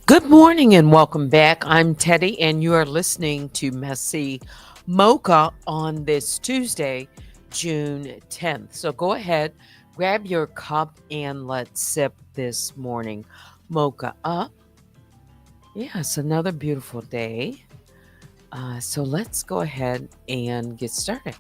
Good morning and welcome back. I'm Teddy, and you are listening to Messy Mocha on this Tuesday, June 10th. So go ahead, grab your cup, and let's sip this morning mocha up. Yeah, it's another beautiful day. So let's go ahead and get started.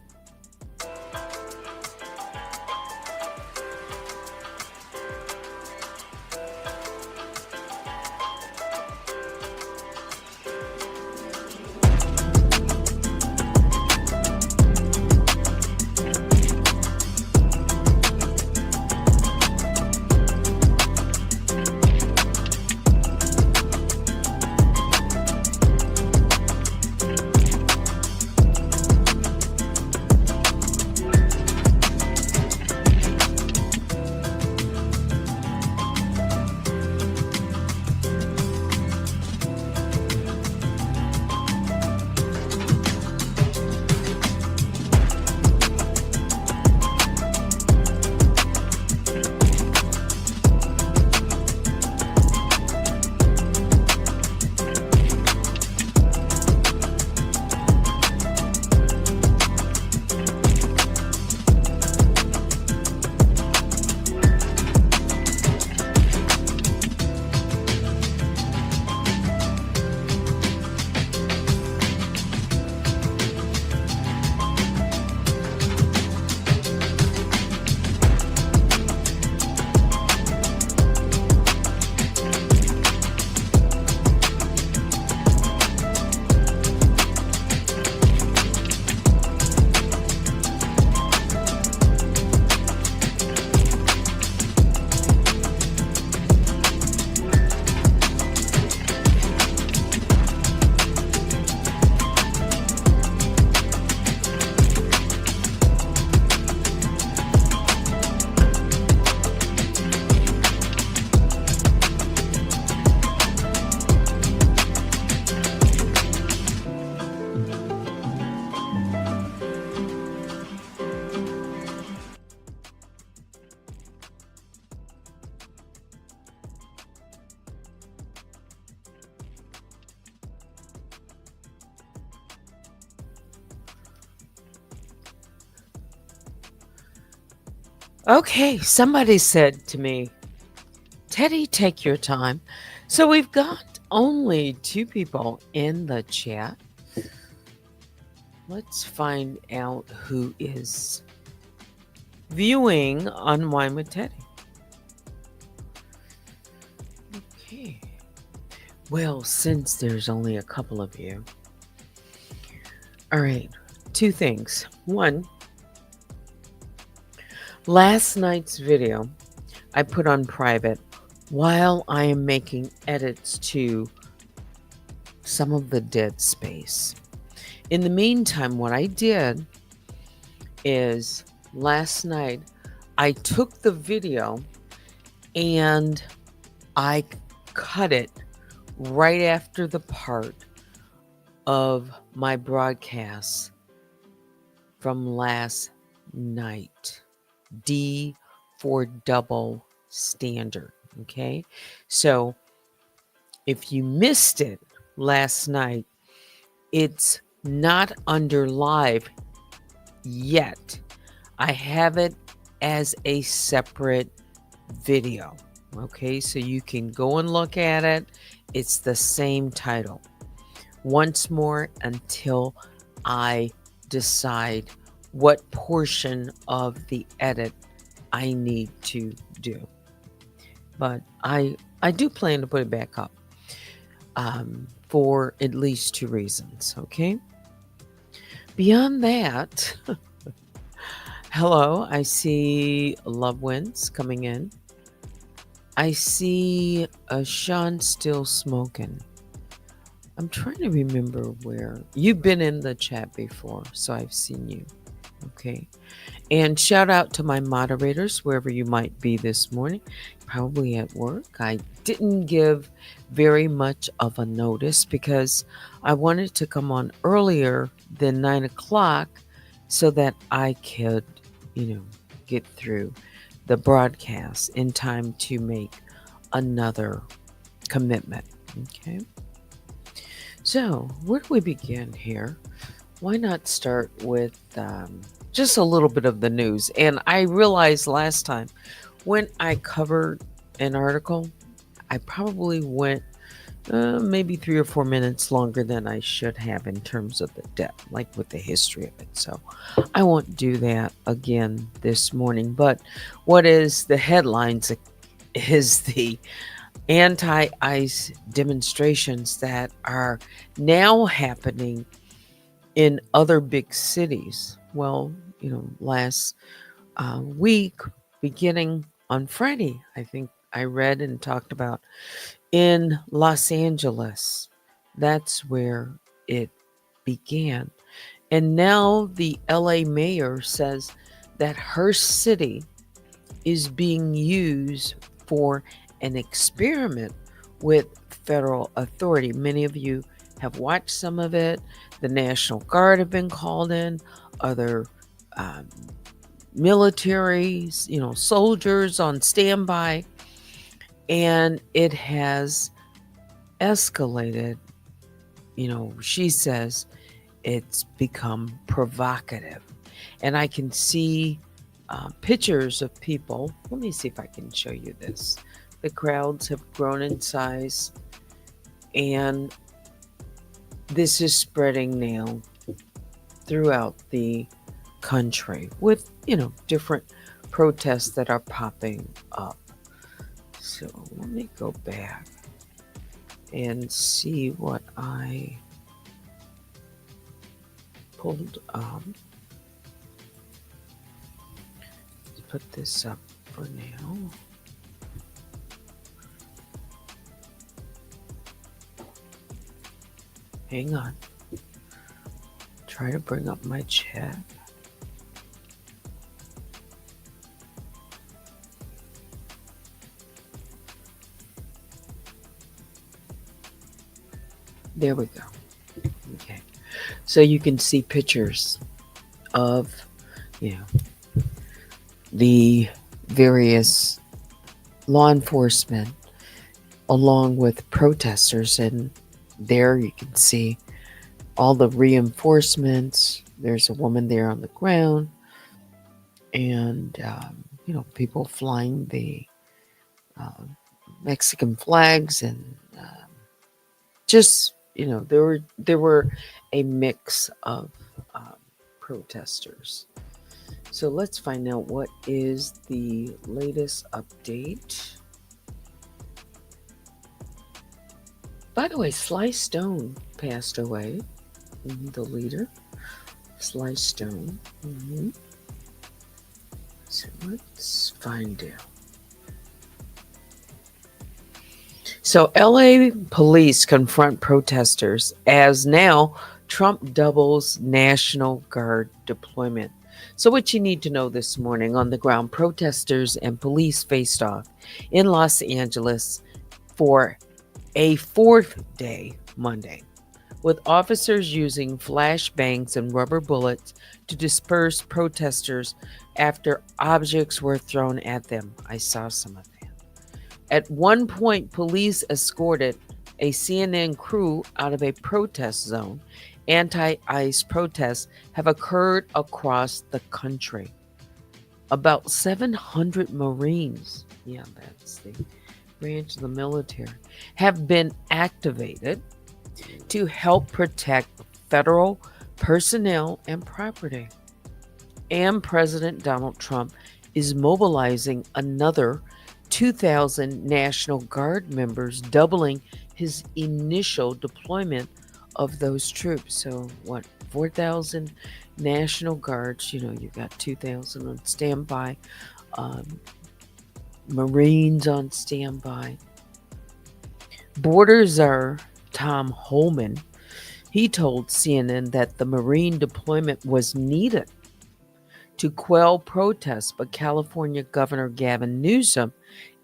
Okay, somebody said to me, Teddy, take your time. So we've got only two people in the chat. Let's find out who is viewing Unwind with Teddy. Okay. Well, since there's only a couple of you, all right, two things. One, last night's video I put on private while I am making edits to some of the dead space. In the meantime, what I did is last night I took the video and I cut it right after the part of my broadcast from last night. D for double standard. Okay. So if you missed it last night, it's not under live yet. I have it as a separate video. Okay, so you can go and look at it. It's the same title. Once more until I decide what portion of the edit I need to do. But I do plan to put it back up for at least two reasons, okay? Beyond that, hello, I see Love Wins coming in. I see Sean still smoking. I'm trying to remember where. You've been in the chat before, so I've seen you. Okay. And shout out to my moderators, wherever you might be this morning, probably at work. I didn't give very much of a notice because I wanted to come on earlier than 9 o'clock so that I could, get through the broadcast in time to make another commitment. Okay. So, where do we begin here? Why not start with just a little bit of the news? And I realized last time when I covered an article, I probably went maybe 3 or 4 minutes longer than I should have in terms of the depth, like with the history of it. So I won't do that again this morning. But what is the headlines is the anti ICE demonstrations that are now happening in other big cities. Well, last week, beginning on Friday, I think I read and talked about in Los Angeles. That's where it began. And now the LA mayor says that her city is being used for an experiment with federal authority. Many of you have watched some of it. The National Guard have been called in, other um, militaries, soldiers on standby, and it has escalated. She says it's become provocative. And I can see pictures of people. Let me see if I can show you this. The crowds have grown in size, and this is spreading now throughout the country with, different protests that are popping up. So let me go back and see what I pulled up. Let's put this up for now. Hang on. Try to bring up my chat. There we go. Okay. So you can see pictures of, the various law enforcement along with protesters. And there you can see all the reinforcements. There's a woman there on the ground, and, people flying the Mexican flags, and just, there were a mix of protesters. So let's find out what is the latest update. By the way, Sly Stone passed away. The leader, Sly Stone. So let's find out. So LA police confront protesters as now Trump doubles National Guard deployment. So what you need to know this morning: on the ground, protesters and police faced off in Los Angeles for a fourth day Monday, with officers using flashbangs and rubber bullets to disperse protesters after objects were thrown at them. I saw some of that. At one point, police escorted a CNN crew out of a protest zone. Anti-ICE protests have occurred across the country. About 700 Marines, that's the branch of the military, have been activated to help protect federal personnel and property. And President Donald Trump is mobilizing another 2,000 National Guard members, doubling his initial deployment of those troops. So, 4,000 National Guards, you've got 2,000 on standby, Marines on standby. Border Czar Tom Holman, he told CNN that the Marine deployment was needed to quell protests, but California Governor Gavin Newsom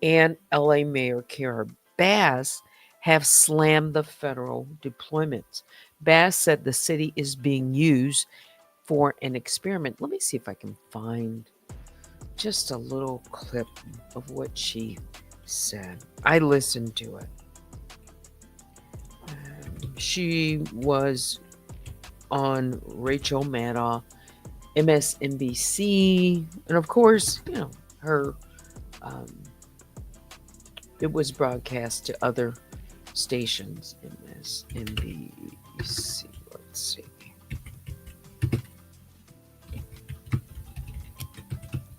and LA Mayor Karen Bass have slammed the federal deployments. Bass said the city is being used for an experiment. Let me see if I can find just a little clip of what she said. I listened to it. she was on Rachel Maddow, MSNBC, and of course, her. Um, it was broadcast to other stations. MSNBC. Let's see.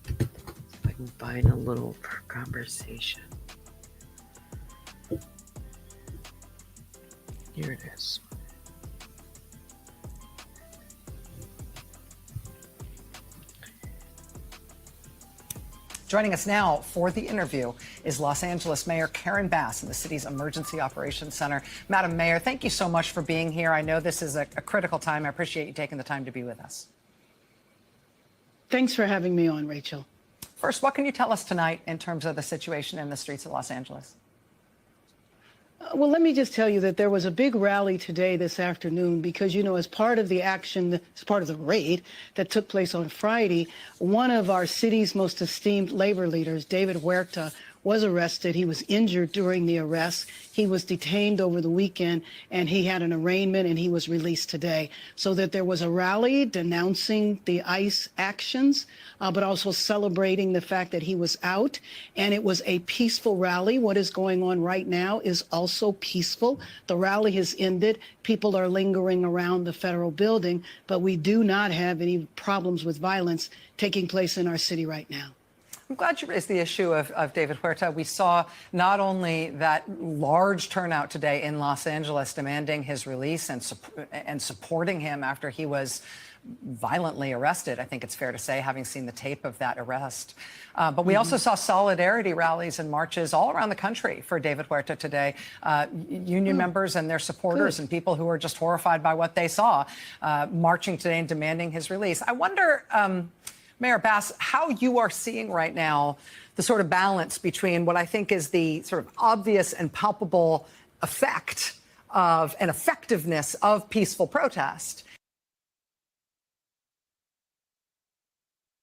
If I can find a little conversation. Here it is. Joining us now for the interview is Los Angeles Mayor Karen Bass in the city's Emergency Operations Center. Madam Mayor, thank you so much for being here. I know this is a critical time. I appreciate you taking the time to be with us. Thanks for having me on, Rachel. First, what can you tell us tonight in terms of the situation in the streets of Los Angeles? Well, let me just tell you that there was a big rally today, this afternoon, because, as part of the action, as part of the raid that took place on Friday, one of our city's most esteemed labor leaders, David Huerta, was arrested. He was injured during the arrest. He was detained over the weekend, and he had an arraignment, and he was released today. So that there was a rally denouncing the ICE actions, but also celebrating the fact that he was out. And it was a peaceful rally. What is going on right now is also peaceful. The rally has ended. People are lingering around the federal building, but we do not have any problems with violence taking place in our city right now. I'm glad you raised the issue of David Huerta. We saw not only that large turnout today in Los Angeles demanding his release and supporting him after he was violently arrested, I think it's fair to say, having seen the tape of that arrest. But we also saw solidarity rallies and marches all around the country for David Huerta today. Union members and their supporters and people who are just horrified by what they saw marching today and demanding his release. I wonder, Mayor Bass, how you are seeing right now the sort of balance between what I think is the sort of obvious and palpable effect of and effectiveness of peaceful protest.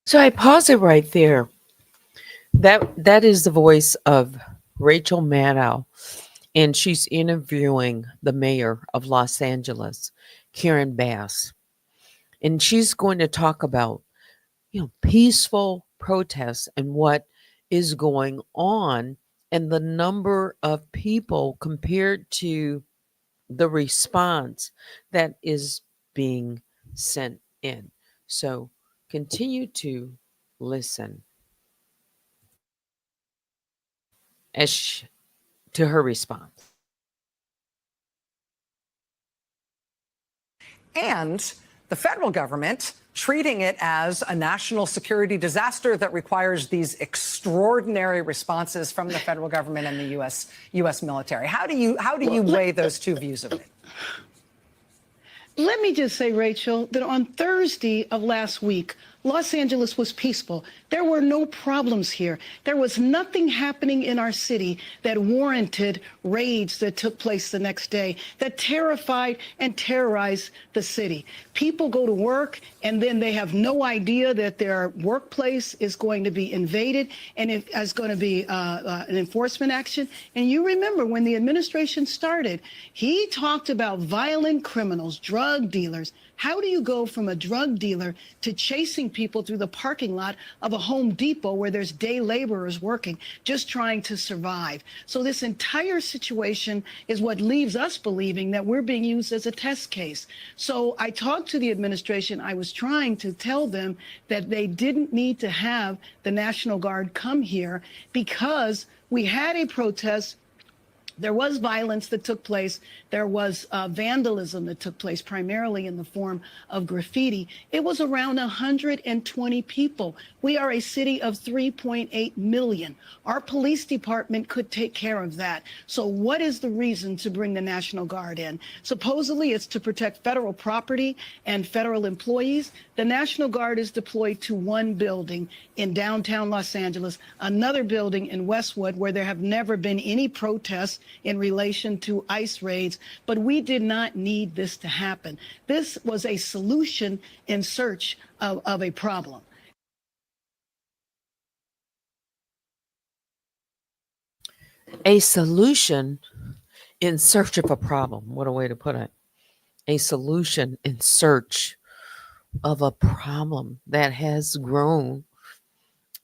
So I pause it right there. That is the voice of Rachel Maddow, and she's interviewing the mayor of Los Angeles, Karen Bass. And she's going to talk about peaceful protests and what is going on and the number of people compared to the response that is being sent in. So continue to listen to her response. And the federal government treating it as a national security disaster that requires these extraordinary responses from the federal government and the U.S. military. How do you weigh those two views of it? Let me just say, Rachel, that on Thursday of last week, Los Angeles was peaceful. There were no problems here. There was nothing happening in our city that warranted raids that took place the next day, that terrified and terrorized the city. People go to work and then they have no idea that their workplace is going to be invaded and it is going to be an enforcement action. And you remember when the administration started, he talked about violent criminals, drug dealers. How do you go from a drug dealer to chasing people through the parking lot of a Home Depot where there's day laborers working, just trying to survive? So this entire situation is what leaves us believing that we're being used as a test case. So I talked to the administration. I was trying to tell them that they didn't need to have the National Guard come here because we had a protest. There was violence that took place. There was vandalism that took place, primarily in the form of graffiti. It was around 120 people. We are a city of 3.8 million. Our police department could take care of that. So what is the reason to bring the National Guard in? Supposedly it's to protect federal property and federal employees. The National Guard is deployed to one building in downtown Los Angeles, another building in Westwood where there have never been any protests in relation to ICE raids, but we did not need this to happen. This was a solution in search of a problem. A solution in search of a problem. What a way to put it. A solution in search of a problem that has grown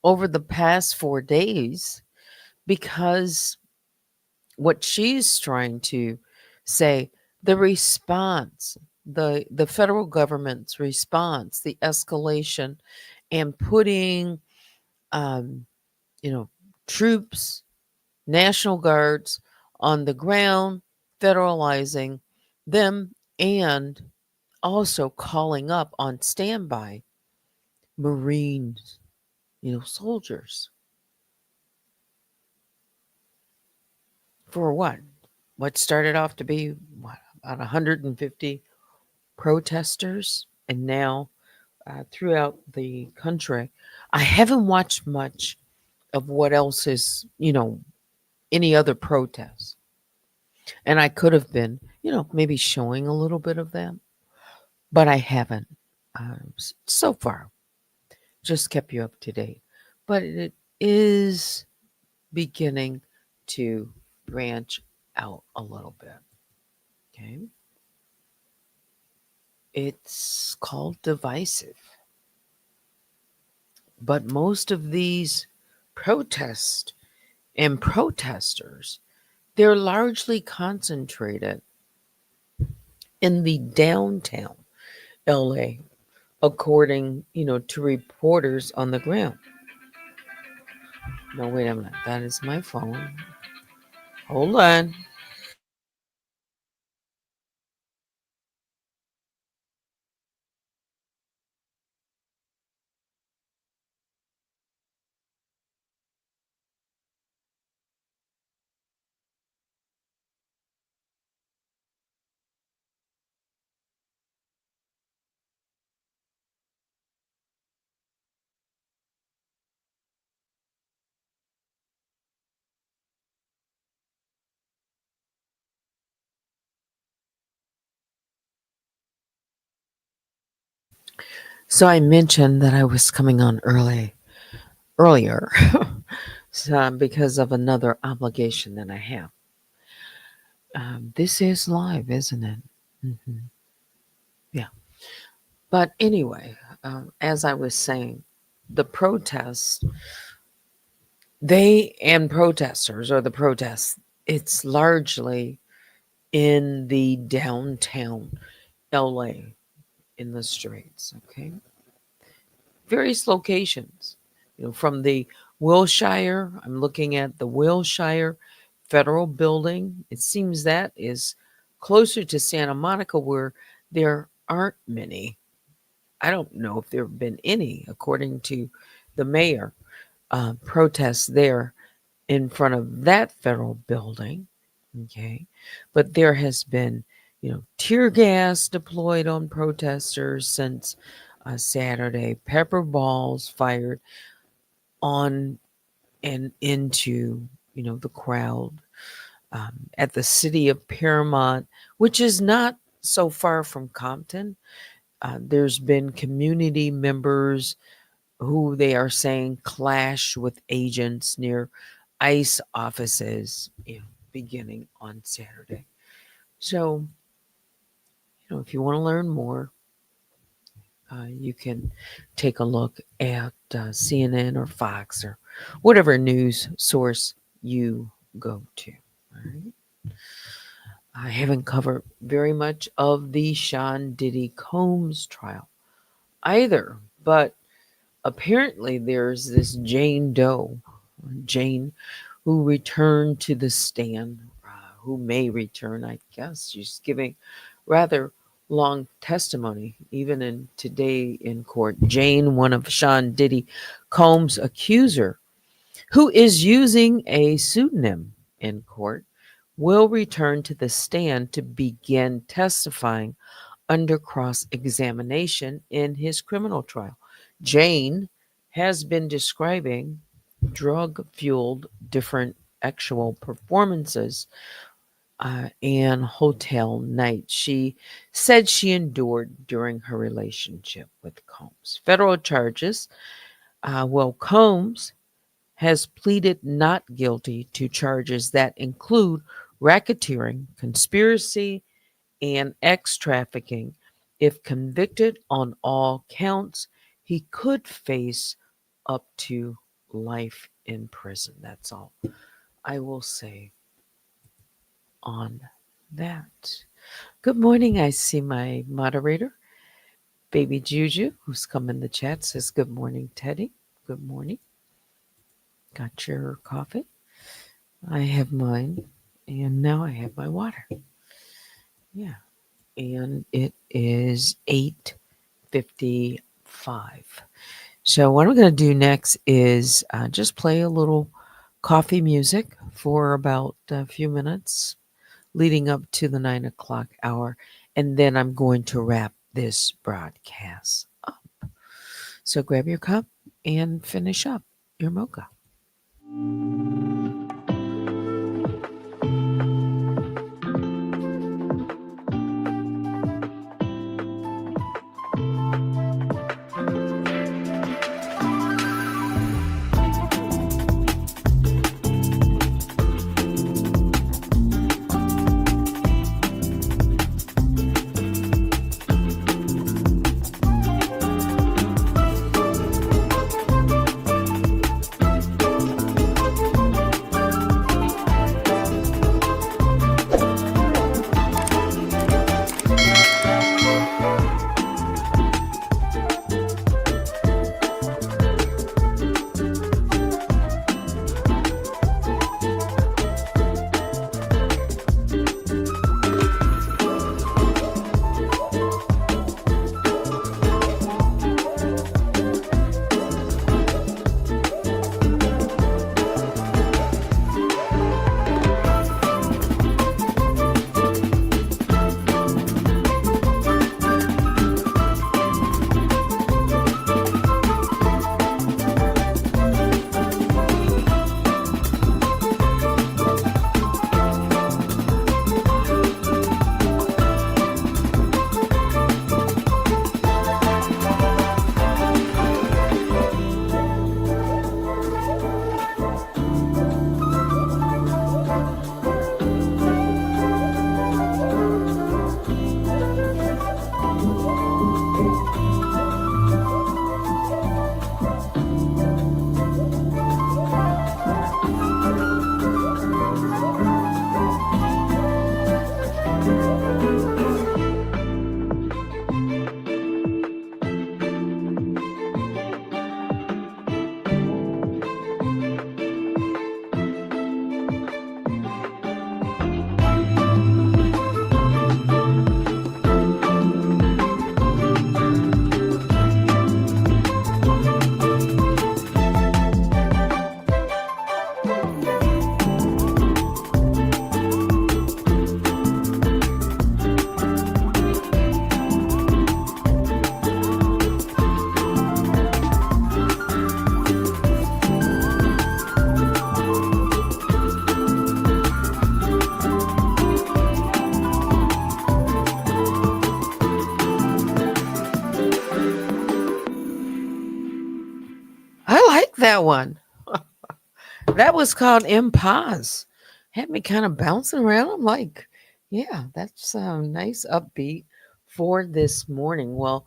over the past 4 days, because what she's trying to say, the response, the federal government's response, the escalation, and putting um, you know, troops, National Guards on the ground, federalizing them, and also calling up on standby Marines, soldiers. For what? What started off to be about 150 protesters, and now throughout the country. I haven't watched much of what else is, any other protests. And I could have been, maybe showing a little bit of them, but I haven't so far. Just kept you up to date. But it is beginning to branch out a little bit. Okay. It's called divisive. But most of these protests and protesters, they're largely concentrated in the downtown LA, according, to reporters on the ground. No, wait a minute. That is my phone. Hold on. So I mentioned that I was coming on earlier so, because of another obligation that I have. This is live, isn't it? Hmm. Yeah. But anyway, as I was saying, the protests, they and protesters or the protests, it's largely in the downtown LA, in the streets, okay? Various locations, from the Wilshire, I'm looking at the Wilshire Federal Building. It seems that is closer to Santa Monica, where there aren't many. I don't know if there have been any, according to the mayor, protests there in front of that federal building. Okay. But there has been, tear gas deployed on protesters since Saturday, pepper balls fired on and into, the crowd at the city of Paramount, which is not so far from Compton. There's been community members who they are saying clash with agents near ICE offices, beginning on Saturday. So, if you want to learn more, you can take a look at CNN or Fox or whatever news source you go to. All right. I haven't covered very much of the Sean Diddy Combs trial either, but apparently there's this Jane Doe, Jane, who returned to the stand, who may return, I guess. She's giving rather long testimony, even in today in court. Jane, one of Sean Diddy Combs' accuser, who is using a pseudonym in court, will return to the stand to begin testifying under cross examination in his criminal trial. Jane has been describing drug fueled different actual performances and hotel nights she said she endured during her relationship with Combs. Federal charges, Combs has pleaded not guilty to charges that include racketeering, conspiracy, and ex trafficking. If convicted on all counts, he could face up to life in prison. That's all I will say on that. Good morning. I see my moderator, Baby Juju, who's come in the chat, says, Good morning, Teddy. Good morning. Got your coffee? I have mine, and now I have my water. Yeah, and it is 8:55. So what I'm going to do next is just play a little coffee music for about a few minutes leading up to the 9 o'clock hour, and then I'm going to wrap this broadcast up. So grab your cup and finish up your mocha. I like that one. That was called Impaz. Had me kind of bouncing around. I'm like, yeah, that's a nice upbeat for this morning. Well,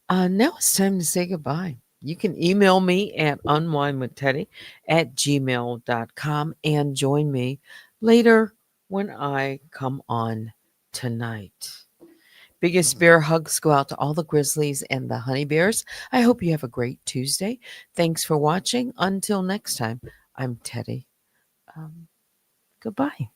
now it's time to say goodbye. You can email me at unwinewithteddy@gmail.com and join me later when I come on tonight. Biggest bear hugs go out to all the grizzlies and the honey bears. I hope you have a great Tuesday. Thanks for watching. Until next time, I'm Teddy. Goodbye.